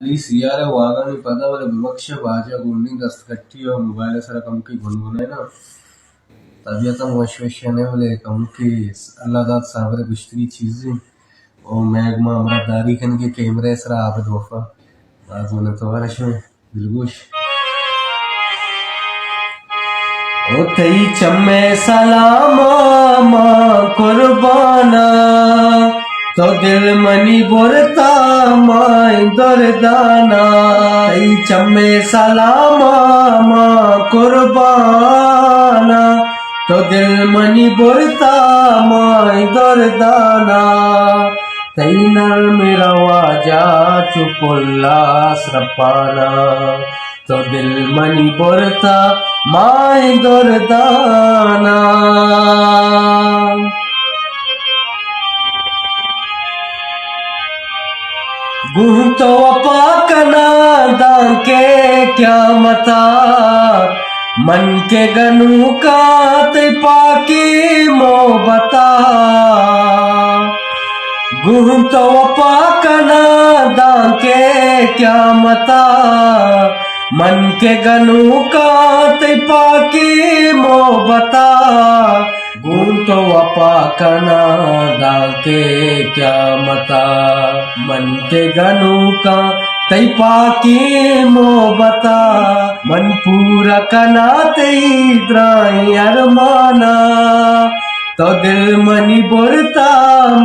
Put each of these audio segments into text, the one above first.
Siara wagon पता वाले विवक्ष भाषा गुंडी दस्तकट्टी और मोबाइल सर कम की गुनगुने ना तबीयत वशवशने वाले कम की अल्लाह दाद साबर बिश्तरी चीजें और मैगमा हमरा दारी कन के कैमरे सर आबद वफा बात होने तो वाला शो दिलगोश ओ तई चम्मे सलामा मां कुर्बाना तो दिल मनी बोरता माय दरदाना तई चम्मे सलामा मां कुर्बाना तो दिल मनी बोरता माय दरदाना तई नर मेरा वाजा चुपुल्ला सरपाना तो दिल मनी बोरता माय दरदाना तो पाकना दांके क्या मता मन के गनु का ते पाकी मोहबता तो पाकना दांके क्या मता मन के गनु का ते पाकी मोहबता तो अपा कना दाके क्या मता मन के गनु का तई पाकी मोहबता मन पूरा कना तई द्राई अरमाना तो दिल मनी बोरता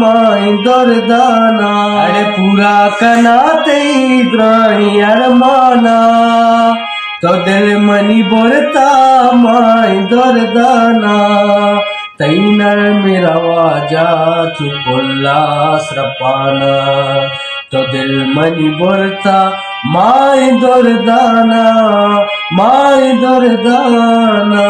माई दरदाना अरे पूरा कना तई द्राई अरमाना तो दिल मनी बोरता माई दरदाना तई नर मेरा वाजा चुपुल्ला सरपाना तो दिल मनी बोरता माय दरदाना माय दरदाना।